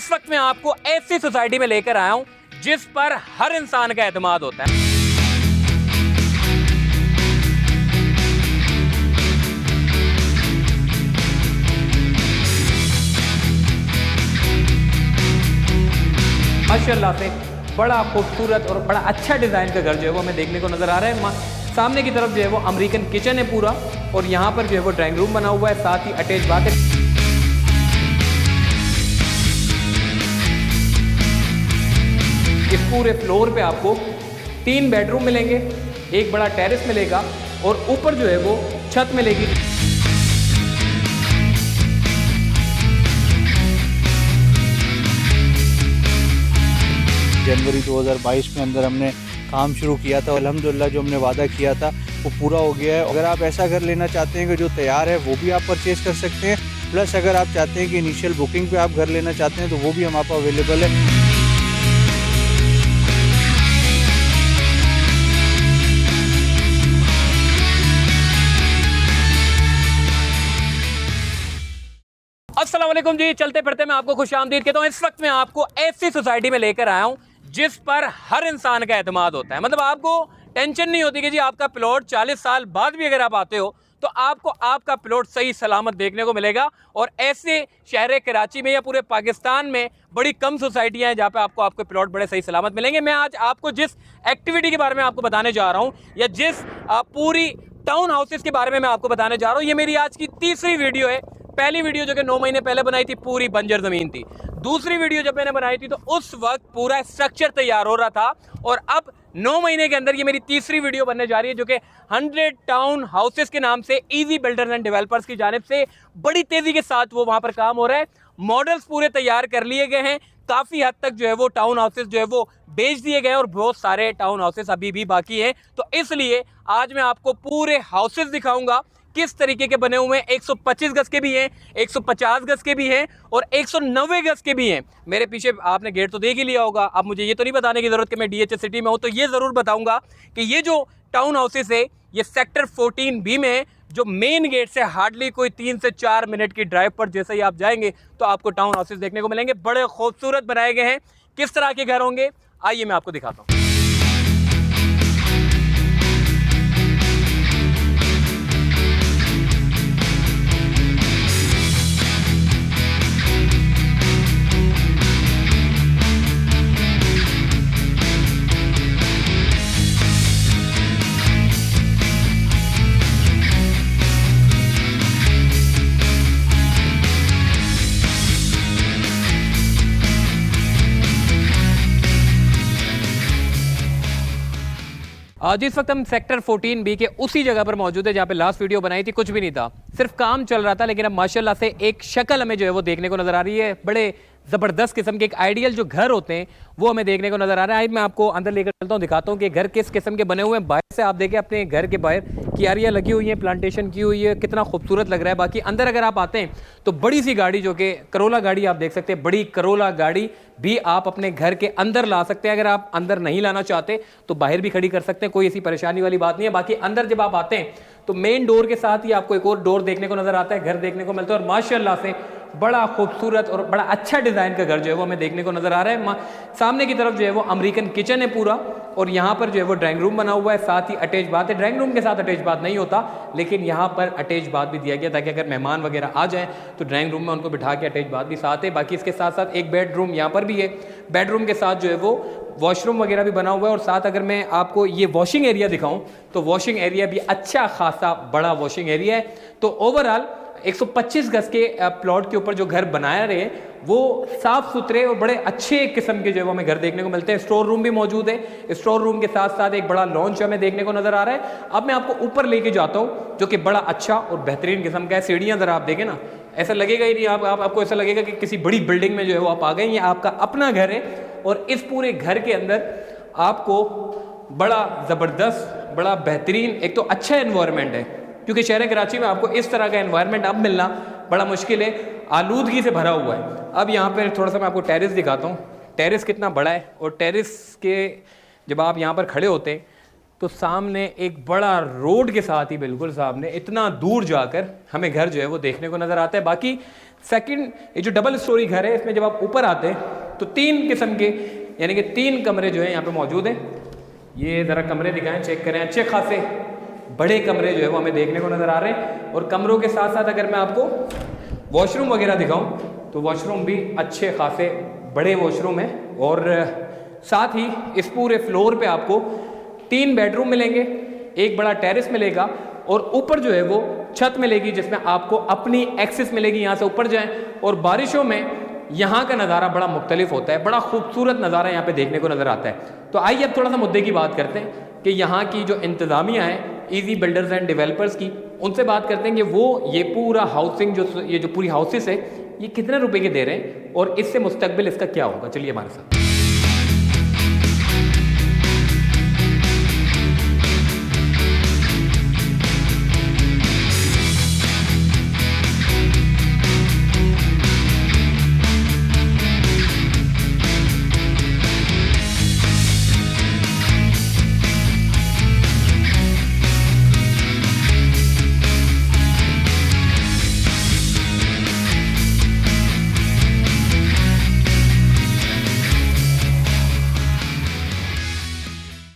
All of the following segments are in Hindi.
इस वक्त मैं आपको ऐसी सोसाइटी में लेकर आया हूं जिस पर हर इंसान का एतमाद होता है। माशाल्लाह से बड़ा खूबसूरत और बड़ा अच्छा डिजाइन का घर जो है वो हमें देखने को नजर आ रहा है। सामने की तरफ जो है वो अमेरिकन किचन है पूरा, और यहाँ पर जो है वो ड्राइंग रूम बना हुआ है, साथ ही अटैच बाथ है। इस पूरे फ्लोर पे आपको 3 बेडरूम मिलेंगे, एक बड़ा टेरेस मिलेगा और ऊपर जो है वो छत मिलेगी। जनवरी 2022 में अंदर हमने काम शुरू किया था। अल्हम्दुलिल्लाह जो हमने वादा किया था वो पूरा हो गया है। अगर आप ऐसा घर लेना चाहते हैं कि जो तैयार है वो भी आप परचेज़ कर सकते हैं, प्लस अगर आप चाहते हैं कि इनिशियल बुकिंग पे आप घर लेना चाहते हैं तो वो भी हमारे पास अवेलेबल है। अस्सलाम वालेकुम जी, चलते फिरते मैं आपको खुशामदीद कहता हूँ। इस वक्त मैं आपको ऐसी सोसाइटी में लेकर आया हूँ जिस पर हर इंसान का एतमाद होता है। मतलब आपको टेंशन नहीं होती कि जी आपका प्लॉट 40 साल बाद भी अगर आप आते हो तो आपको आपका प्लॉट सही सलामत देखने को मिलेगा। और ऐसे शहर कराची में या पूरे पाकिस्तान में बड़ी कम सोसाइटियाँ हैं जहाँ पे आपको आपके प्लॉट बड़े सही सलामत मिलेंगे। मैं आज आपको जिस एक्टिविटी के बारे में आपको बताने जा रहा हूँ, या जिस पूरी टाउन हाउसेस के बारे में मैं आपको बताने जा रहा हूँ, ये मेरी आज की तीसरी वीडियो है। पहली वीडियो जो कि 9 महीने पहले बनाई थी पूरी बंजर ज़मीन थी। दूसरी वीडियो जब मैंने बनाई थी तो उस वक्त पूरा स्ट्रक्चर तैयार हो रहा था, और अब 9 महीने के अंदर ये मेरी तीसरी वीडियो बनने जा रही है जो कि 100 टाउन हाउसेस के नाम से इजी बिल्डर्स एंड डेवलपर्स की जानिब से बड़ी तेज़ी के साथ वो वहाँ पर काम हो रहा है। मॉडल्स पूरे तैयार कर लिए गए हैं, काफ़ी हद तक जो है वो टाउन हाउसेस जो है वो बेच दिए गए और बहुत सारे टाउन हाउसेस अभी भी बाकी हैं। तो इसलिए आज मैं आपको पूरे हाउसेस दिखाऊंगा किस तरीके के बने हुए हैं। 125 गज के भी हैं, 150 गज के भी हैं और 190 गज के भी हैं। मेरे पीछे आपने गेट तो देख ही लिया होगा। अब मुझे ये तो नहीं बताने की ज़रूरत कि मैं DHS सिटी में हूँ, तो ये ज़रूर बताऊंगा कि ये जो टाउन हाउसेस है ये सेक्टर 14B में है, जो मेन गेट से हार्डली कोई 3 से 4 मिनट की ड्राइव पर जैसे ही आप जाएंगे तो आपको टाउन हाउसेस देखने को मिलेंगे। बड़े खूबसूरत बनाए गए हैं। किस तरह के घर होंगे आइए मैं आपको दिखाता हूँ। जिस वक्त हम सेक्टर 14B के उसी जगह पर मौजूद है जहाँ पे लास्ट वीडियो बनाई थी, कुछ भी नहीं था, सिर्फ काम चल रहा था। लेकिन अब माशाल्लाह से एक शक्ल हमें जो है वो देखने को नजर आ रही है। बड़े ज़बरदस्त किस्म के एक आइडियल जो घर होते हैं वो हमें देखने को नजर आ रहा है। आज मैं आपको अंदर लेकर चलता हूँ, दिखाता हूँ कि घर किस किस्म के बने हुए हैं। बाहर से आप देखें, अपने घर के बाहर क्यारियाँ लगी हुई हैं, प्लांटेशन की हुई है, कितना खूबसूरत लग रहा है। बाकी अंदर अगर आप आते हैं तो बड़ी सी गाड़ी जो कि करोला गाड़ी आप देख सकते हैं, बड़ी करोला गाड़ी भी आप अपने घर के अंदर ला सकते हैं। अगर आप अंदर नहीं लाना चाहते तो बाहर भी खड़ी कर सकते हैं, कोई ऐसी परेशानी वाली बात नहीं है। बाकी अंदर जब आप आते हैं तो मेन डोर के साथ ही आपको एक और डोर देखने को नजर आता है, घर देखने को मिलता है। और माशाल्लाह से बड़ा खूबसूरत और बड़ा अच्छा डिज़ाइन का घर जो है वो हमें देखने को नज़र आ रहा है। सामने की तरफ जो है वो अमेरिकन किचन है पूरा, और यहाँ पर जो है वो ड्राइंग रूम बना हुआ है, साथ ही अटैच बाथ है। ड्राइंग रूम के साथ अटैच बाथ नहीं होता, लेकिन यहाँ पर अटैच बाथ भी दिया गया ताकि अगर मेहमान वगैरह आ जाएँ तो ड्राइंग रूम में उनको बिठा के अटैच बाथ भी साथ है। बाकी इसके साथ साथ एक बेडरूम यहाँ पर भी है। बेडरूम के साथ जो है वो वॉशरूम वगैरह भी बना हुआ है। और साथ अगर मैं आपको ये वॉशिंग एरिया दिखाऊं तो वॉशिंग एरिया भी अच्छा खासा बड़ा वॉशिंग एरिया है। तो ओवरऑल 125 गज के प्लॉट के ऊपर जो घर बनाया रहे वो साफ सुथरे और बड़े अच्छे किस्म के जो है वो हमें घर देखने को मिलते हैं। स्टोर रूम भी मौजूद है। स्टोर रूम के साथ साथ एक बड़ा लॉन्च हमें देखने को नजर आ रहा है। अब मैं आपको ऊपर लेके जाता हूँ जो कि बड़ा अच्छा और बेहतरीन किस्म का है। सीढ़ियाँ ज़रा आप देखें ना, ऐसा लगेगा ही नहीं, आपको ऐसा लगेगा कि किसी बड़ी बिल्डिंग में जो है वो आप आ गए। ये आपका अपना घर है और इस पूरे घर के अंदर आपको बड़ा ज़बरदस्त, बड़ा बेहतरीन, एक तो अच्छा एनवायरनमेंट है, क्योंकि शहर कराची में आपको इस तरह का एनवायरनमेंट अब मिलना बड़ा मुश्किल है, आलूदगी से भरा हुआ है। अब यहाँ पर थोड़ा सा मैं आपको टेरेस दिखाता हूँ। टेरेस कितना बड़ा है, और टेरेस के जब आप यहाँ पर खड़े होते हैं तो सामने एक बड़ा रोड के साथ ही बिल्कुल सामने इतना दूर जाकर हमें घर जो है वो देखने को नज़र आता है। बाकी सेकंड, ये जो डबल स्टोरी घर है इसमें जब आप ऊपर आते हैं तो 3 किस्म के यानी कि 3 कमरे जो है यहाँ पे मौजूद हैं। ये ज़रा कमरे दिखाएं, चेक करें, अच्छे खासे बड़े कमरे जो है वो हमें देखने को नज़र आ रहे हैं। और कमरों के साथ साथ अगर मैं आपको वॉशरूम वगैरह दिखाऊं तो वॉशरूम भी अच्छे खासे बड़े वॉशरूम हैं। और साथ ही इस पूरे फ्लोर पे आपको 3 बेडरूम मिलेंगे, एक बड़ा टेरेस मिलेगा और ऊपर जो है वो छत मिलेगी जिसमें आपको अपनी एक्सेस मिलेगी, यहाँ से ऊपर जाएं। और बारिशों में यहाँ का नज़ारा बड़ा मुख्तलिफ होता है, बड़ा खूबसूरत नज़ारा यहाँ पे देखने को नज़र आता है। तो आइए अब थोड़ा सा मुद्दे की बात करते हैं कि यहाँ की जो इंतज़ामिया है इजी बिल्डर्स एंड डेवलपर्स की, उनसे बात करते हैं कि वो ये पूरा हाउसिंग ये जो पूरी हाउसेस है ये कितने रुपए के दे रहे हैं और इससे मुस्तकबिल इसका क्या होगा। चलिए हमारे साथ।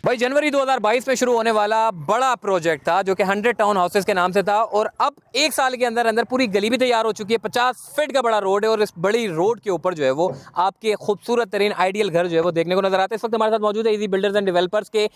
भाई जनवरी 2022 में शुरू होने वाला बड़ा प्रोजेक्ट था जो कि 100 टाउन हाउसेस के नाम से था और अब 1 साल के अंदर अंदर पूरी गली भी तैयार हो चुकी है। 50 फीट का बड़ा रोड है और इस बड़ी रोड के ऊपर जो है वो आपके खूबसूरत तरीन आइडियल घर जो है वो देखने को नजर आते हैं। इस वक्त हमारे साथ मौजूद है इजी बिल्डर्स एंड डेवलपर्स के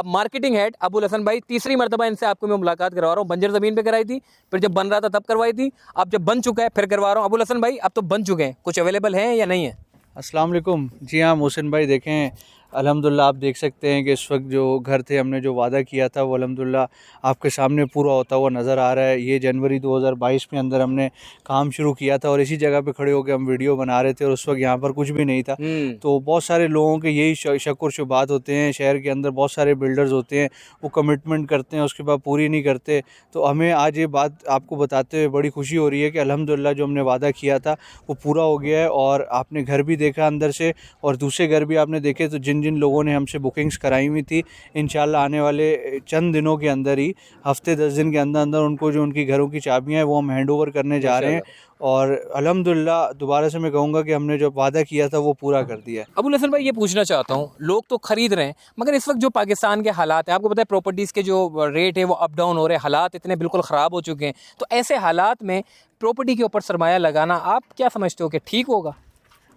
मार्केटिंग हेड अबुल हसन भाई। तीसरी मरतबा इनसे आपको मैं मुलाकात करवा रहा हूँ। बंजर ज़मीन पर कराई थी, फिर जब बन रहा था तब करवाई थी, अब जब बन चुका है फिर करवा रहा हूँ। अबुल हसन भाई अब तो बन चुके हैं, कुछ अवेलेबल हैं या नहीं है? अस्सलाम वालेकुम। जी हाँ मोहसिन भाई, देखें अल्हम्दुलिल्लाह आप देख सकते हैं कि इस वक्त जो घर थे हमने जो वादा किया था वो अल्हम्दुलिल्लाह आपके सामने पूरा होता हुआ नज़र आ रहा है। ये जनवरी 2022 में अंदर हमने काम शुरू किया था और इसी जगह पे खड़े होकर हम वीडियो बना रहे थे और उस वक्त यहाँ पर कुछ भी नहीं था। तो बहुत सारे लोगों के यही शक और शुबात होते हैं, शहर के अंदर बहुत सारे बिल्डर्स होते हैं वो कमिटमेंट करते हैं उसके बाद पूरी नहीं करते। तो हमें आज ये बात आपको बताते हुए बड़ी खुशी हो रही है कि अल्हम्दुलिल्लाह जो हमने वादा किया था वो पूरा हो गया है। और आपने घर भी देखा अंदर से और दूसरे घर भी आपने देखे। तो जिन जिन लोगों ने हमसे बुकिंग्स कराई हुई थी इंशाल्लाह आने वाले चंद दिनों के अंदर ही, हफ्ते 10 दिन के अंदर अंदर उनको जो उनकी घरों की चाबियां हैं वो हम हैंड ओवर करने जा रहे हैं। और अल्हम्दुलिल्लाह दोबारा से मैं कहूँगा कि हमने जो वादा किया था वो पूरा कर दिया है। अबुल हसन भाई ये पूछना चाहता हूँ, लोग तो खरीद रहे हैं मगर इस वक्त जो पाकिस्तान के हालात हैं, आपको पता है प्रॉपर्टीज़ के जो रेट है वो अप डाउन हो रहे हैं, हालात इतने बिल्कुल ख़राब हो चुके हैं। तो ऐसे हालात में प्रॉपर्टी के ऊपर सरमाया लगाना आप क्या समझते हो कि ठीक होगा?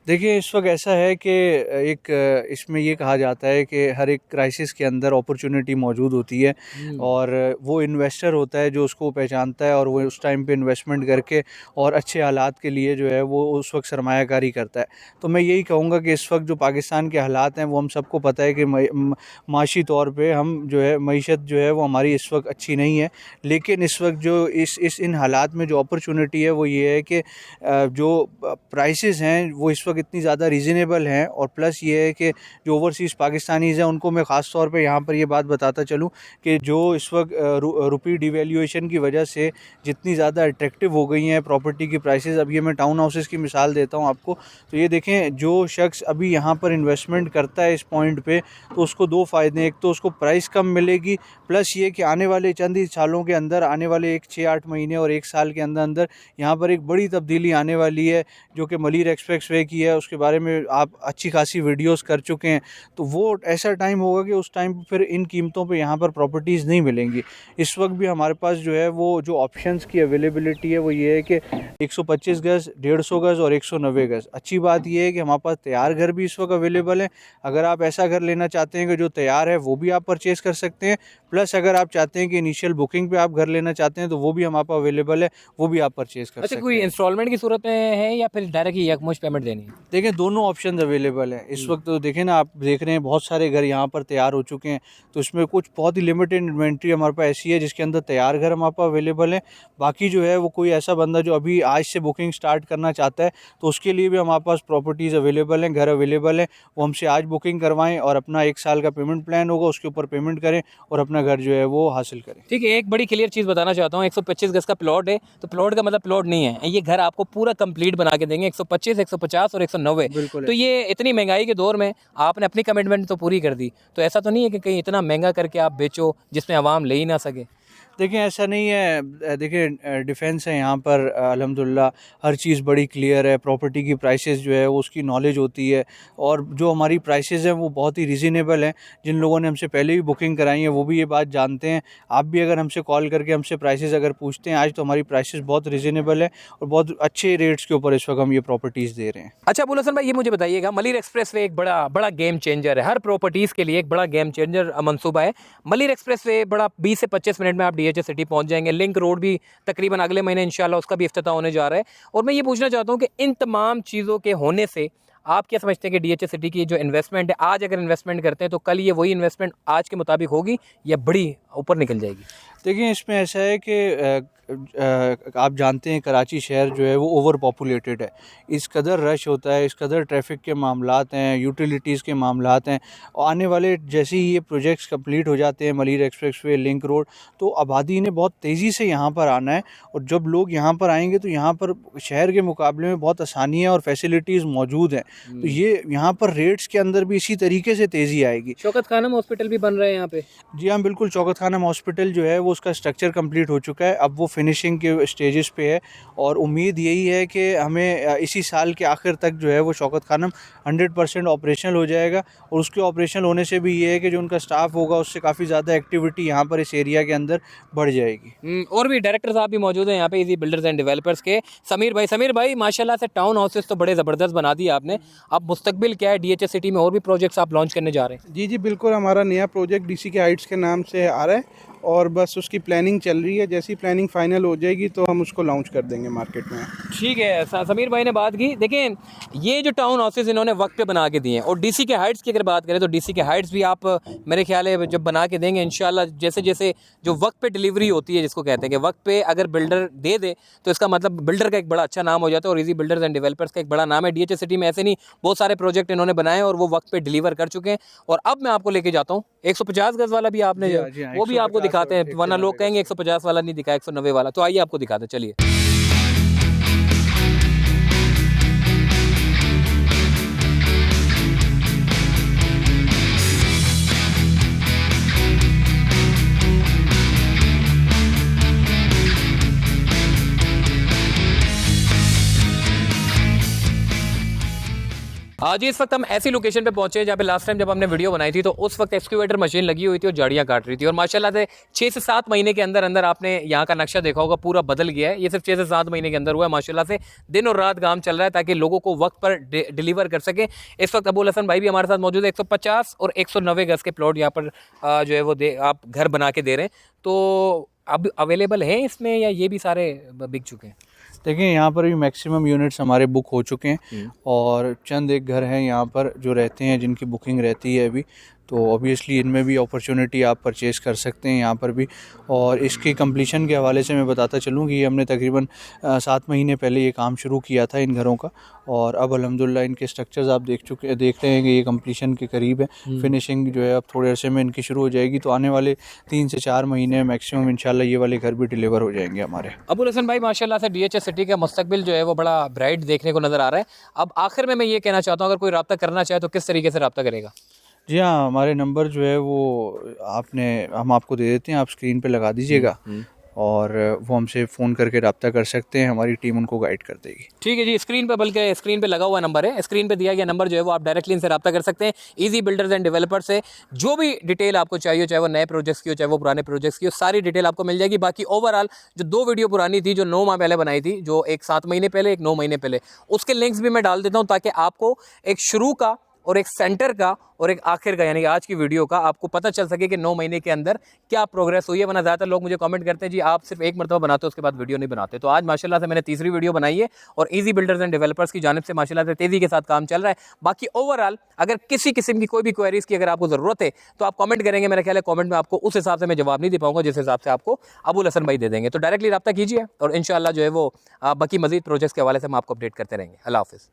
देखिए इस वक्त ऐसा है कि एक इसमें ये कहा जाता है कि हर एक क्राइसिस के अंदर अपॉर्चुनिटी मौजूद होती है और वो इन्वेस्टर होता है जो उसको पहचानता है और वो उस टाइम पे इन्वेस्टमेंट करके और अच्छे हालात के लिए जो है वो उस वक्त सरमायाकारी करता है। तो मैं यही कहूँगा कि इस वक्त जो पाकिस्तान के हालात हैं वो हम सबको पता है कि माशी तौर पर हम जो है मईशत जो है वो हमारी इस वक्त अच्छी नहीं है। लेकिन इस वक्त जो इन हालात में जो अपॉर्चुनिटी है वो ये है कि जो प्राइसेस हैं वो इस वक्त इतनी ज़्यादा रीज़नेबल हैं और प्लस ये है कि जो ओवरसीज़ पाकिस्तानीज़ हैं उनको मैं ख़ास तौर पे यहाँ पर ये बात बताता चलूँ कि जो इस वक्त रुपी डिवैल्यूएशन की वजह से जितनी ज़्यादा अट्रैक्टिव हो गई हैं प्रॉपर्टी की प्राइसेस। अब ये मैं टाउन हाउसेस की मिसाल देता हूँ आपको। तो ये देखें जो शख्स अभी यहाँ पर इन्वेस्टमेंट करता है इस पॉइंट पर तो उसको 2 फ़ायदे हैं। एक तो उसको प्राइस कम मिलेगी, प्लस ये कि आने वाले चंद ही सालों के अंदर, आने वाले 6-8 महीने और 1 साल के अंदर अंदर यहाँ पर एक बड़ी तब्दीली आने वाली है जो कि मलीर एक्सप्रेस वे की है। उसके बारे में आप अच्छी खासी वीडियोस कर चुके हैं। तो वो ऐसा टाइम होगा कि उस टाइम फिर इन कीमतों पे यहाँ पर प्रॉपर्टीज़ नहीं मिलेंगी। इस वक्त भी हमारे पास जो है वो जो ऑप्शंस की अवेलेबिलिटी है वो ये है कि 125 गज़, 150 गज़ और 190 गज़। अच्छी बात ये है कि हमारे पास तैयार घर भी इस वक्त अवेलेबल है। अगर आप ऐसा घर लेना चाहते हैं कि जो तैयार है वो भी आप परचेज़ कर सकते हैं, प्लस अगर आप चाहते हैं कि इनिशियल बुकिंग पे आप घर लेना चाहते हैं तो वो भी हमारे पास अवेलेबल है, वो भी आप परचेज़ कर सकते हैं। कोई इंस्टॉलमेंट की सूरत में है या फिर डायरेक्ट यकमुश्त पेमेंट देनी है? देखें दोनों ऑप्शन अवेलेबल हैं इस वक्त। तो देखें ना, आप देख रहे हैं बहुत सारे घर यहाँ पर तैयार हो चुके हैं। तो इसमें कुछ बहुत ही लिमिटेड इन्वेंट्री हमारे पास ऐसी है जिसके अंदर तैयार घर हमारे पास अवेलेबल है। बाकी जो है वो कोई ऐसा बंदा जो अभी आज से बुकिंग स्टार्ट करना चाहता है तो उसके लिए भी हमारे पास प्रॉपर्टीज़ अवेलेबल हैं, घर अवेलेबल हैं। वो हमसे आज बुकिंग करवाएं और अपना 1 साल का पेमेंट प्लान होगा उसके ऊपर पेमेंट करें और अपना घर जो है वो हासिल करें। ठीक है, एक बड़ी क्लियर चीज़ बताना चाहता हूँ, 125 गज़ का प्लॉट है तो प्लॉट का मतलब प्लॉट नहीं है, ये घर आपको पूरा कंप्लीट बना के देंगे। 125, 150 और 190। तो ये इतनी महंगाई के दौर में आपने अपनी कमिटमेंट तो पूरी कर दी, तो ऐसा तो नहीं है कि कहीं इतना महंगा करके आप बेचो जिसमें आवाम ले ही ना सके। देखिए ऐसा नहीं है, देखिए डिफेंस है यहाँ पर, अल्हम्दुलिल्लाह हर चीज़ बड़ी क्लियर है, प्रॉपर्टी की प्राइसेस जो है वो उसकी नॉलेज होती है, और जो हमारी प्राइसेस हैं वो बहुत ही रीज़नेबल हैं। जिन लोगों ने हमसे पहले भी बुकिंग कराई है वो भी ये बात जानते हैं। आप भी अगर हमसे कॉल करके हमसे प्राइसेस अगर पूछते हैं आज, तो हमारी प्राइसेस बहुत रीज़नेबल है और बहुत अच्छे रेट्स के ऊपर इस वक्त हम ये प्रॉपर्टीज़ दे रहे हैं। अच्छा अबुल हसन भाई, ये मुझे बताइएगा, मलिर एक्सप्रेसवे एक बड़ा बड़ा गेम चेंजर है, हर प्रॉपर्टीज़ के लिए एक बड़ा गेम चेंजर मंसूबा है। मलिर एक्सप्रेसवे बड़ा 20 से 25 मिनट में आप डीएचए सिटी पहुंच जाएंगे। लिंक रोड भी तकरीबन अगले महीने इंशाल्लाह उसका भी इफ्तिताह होने जा रहा है। और मैं ये पूछना चाहता हूँ कि इन तमाम चीज़ों के होने से आप क्या समझते हैं कि डीएचए सिटी की जो इन्वेस्टमेंट है, आज अगर इन्वेस्टमेंट करते हैं तो कल ये वही इन्वेस्टमेंट आज के मुताबिक होगी या बड़ी ऊपर निकल जाएगी? देखिए इसमें ऐसा है कि आप जानते हैं कराची शहर जो है वो ओवर पॉपुलेटेड है, इस कदर रश होता है, इस कदर ट्रैफिक के मामलात हैं, यूटिलिटीज़ के मामलात हैं। और आने वाले जैसे ही ये प्रोजेक्ट्स कंप्लीट हो जाते हैं, मलिर एक्सप्रेसवे, लिंक रोड, तो आबादी ने बहुत तेज़ी से यहाँ पर आना है। और जब लोग यहाँ पर आएंगे तो यहाँ पर शहर के मुकाबले में बहुत आसानियाँ और फैसिलिटीज़ मौजूद हैं, तो ये यहाँ पर रेट्स के अंदर भी इसी तरीके से तेज़ी आएगी। शौकत खानम हॉस्पिटल भी बन रहे हैं यहाँ पे? जी हाँ बिल्कुल, शौकत खानम हॉस्पिटल जो है वो उसका स्ट्रक्चर कंप्लीट हो चुका है, अब वो फिनिशिंग के स्टेजेस पे है। और उम्मीद यही है कि हमें इसी साल के आखिर तक जो है वो शौकत खानम 100% ऑपरेशनल हो जाएगा। और उसके ऑपरेशनल होने से भी ये है कि जो उनका स्टाफ होगा उससे काफ़ी ज़्यादा एक्टिविटी यहाँ पर इस एरिया के अंदर बढ़ जाएगी। और भी डायरेक्टर साहब भी मौजूद हैं यहाँ पे इजी बिल्डर्स एंड डेवलपर्स के, समीर भाई माशाल्लाह से टाउन हाउसेस तो बड़े ज़बरदस्त बना दिए आपने। अब मुस्तकबिल क्या है डीएचए सिटी में, और भी प्रोजेक्ट्स आप लॉन्च करने जा रहे हैं? जी बिल्कुल, हमारा नया प्रोजेक्ट डीसी के हाइट्स के नाम से आ रहा है और बस उसकी प्लानिंग चल रही है। जैसी प्लानिंग फाइनल हो जाएगी तो हम उसको लॉन्च कर देंगे मार्केट में। ठीक है, समीर भाई ने बात की। देखें ये जो टाउन हाउसेस इन्होंने वक्त पे बना के दिए हैं, और डीसी के हाइट्स की अगर बात करें तो डीसी के हाइट्स भी आप मेरे ख्याल है जब बना के देंगे इंशाल्लाह, जैसे जैसे जो वक्त पे डिलीवरी होती है जिसको कहते हैं कि वक्त पे अगर बिल्डर दे दे तो इसका मतलब बिल्डर का एक बड़ा अच्छा नाम हो जाता है, और इजी बिल्डर्स एंड डेवलपर्स का एक बड़ा नाम है। डीएचए सिटी में ऐसे नहीं बहुत सारे प्रोजेक्ट इन्होंने बनाए और वो वक्त पे डिलीवर कर चुके हैं। और अब मैं आपको लेके जाता हूँ 150 गज वाला भी आपने जी हाँ, वो भी आपको दिखाते हैं, वरना लोग कहेंगे 150 वाला नहीं दिखाया 190 वाला, तो आइए आपको दिखाते हैं, चलिए। आज इस वक्त हम ऐसी लोकेशन पे पहुंचे जहाँ पे लास्ट टाइम जब हमने वीडियो बनाई थी तो उस वक्त एक्सक्यूवेटर मशीन लगी हुई थी और झाड़ियाँ काट रही थी। और माशाल्लाह से 6 से 7 महीने के अंदर अंदर आपने यहाँ का नक्शा देखा होगा, पूरा बदल गया है। ये सिर्फ 6 से 7 महीने के अंदर हुआ है। माशाल्लाह से दिन और रात काम चल रहा है ताकि लोगों को वक्त पर डिलीवर कर सके। इस वक्त अबुल हसन भाई भी हमारे साथ मौजूद है। 150 और 190 गज के प्लॉट यहाँ पर जो है वो आप घर बना के दे रहे हैं, तो अब अवेलेबल है इसमें या ये भी सारे बिक चुके हैं? देखिए यहाँ पर भी मैक्सिमम यूनिट्स हमारे बुक हो चुके हैं और चंद एक घर हैं यहाँ पर जो रहते हैं जिनकी बुकिंग रहती है अभी, तो ऑब्वियसली इनमें भी अपॉर्चुनिटी आप परचेज़ कर सकते हैं यहाँ पर भी। और इसकी कंप्लीशन के हवाले से मैं बताता चलूँ कि हमने तकरीबन 7 महीने पहले ये काम शुरू किया था इन घरों का, और अब अल्हम्दुलिल्लाह इनके स्ट्रक्चर्स आप देख रहे हैं कि ये कंप्लीशन के करीब है। फिनिशिंग जो है अब थोड़े अरसे में इनकी शुरू हो जाएगी, तो आने वाले 3 से 4 महीने मैक्सिमम इंशाल्लाह ये वाले घर भी डिलीवर हो जाएंगे हमारे। अबुल हसन भाई माशाल्लाह से डीएचए सिटी का मुस्तकबिल जो है वो बड़ा ब्राइट देखने को नज़र आ रहा है। अब आखिर में मैं ये कहना चाहता हूँ, अगर कोई रब्ता करना चाहे तो किस तरीके से रब्ता करेगा? जी हाँ, हमारे नंबर जो है वो हम आपको दे देते हैं, आप स्क्रीन पे लगा दीजिएगा और वो हमसे फ़ोन करके रब्ता कर सकते हैं, हमारी टीम उनको गाइड कर देगी। ठीक है जी, स्क्रीन पे बल्कि स्क्रीन पे लगा हुआ नंबर है, स्क्रीन पे दिया गया नंबर जो है वो आप डायरेक्टली इनसे रब्ता कर सकते हैं। इजी बिल्डर्स एंड डेवलपर्स से जो भी डिटेल आपको चाहिए, चाहे वो नए प्रोजेक्ट्स की हो चाहे वो पुराने प्रोजेक्ट्स की हो, सारी डिटेल आपको मिल जाएगी। बाकी ओवरऑल जो 2 वीडियो पुरानी थी, जो 9 माह पहले बनाई थी, जो एक 7 महीने पहले एक 9 महीने पहले, उसके लिंक्स भी मैं डाल देता हूँ ताकि आपको एक शुरू का और एक सेंटर का और एक आखिर का यानी आज की वीडियो का आपको पता चल सके कि 9 महीने के अंदर क्या प्रोग्रेस हुई है। वरना ज़्यादातर लोग मुझे कमेंट करते हैं जी आप सिर्फ एक मरतबा बनाते हो उसके बाद वीडियो नहीं बनाते। तो आज माशाल्लाह से मैंने तीसरी वीडियो बनाई है और इजी बिल्डर्स एंड डेवलपर्स की जानिब से माशाल्लाह से तेज़ी के साथ काम चल रहा है। बाकी ओवरऑल अगर किसी किस्म की कोई भी क्वेरीज की अगर आपको ज़रूरत है तो आप कमेंट करेंगे, मेरा ख्याल है कमेंट में आपको उस हिसाब से मैं जवाब नहीं दे पाऊंगा जिस हिसाब से आपको अबुल हसन भाई दे देंगे। तो डायरेक्टली रब्ता कीजिए और इंशाल्लाह जो है वो बाकी मजीद प्रोजेक्ट्स के हवाले से हम आपको अपडेट करते रहेंगे। अल्लाह हाफिज़।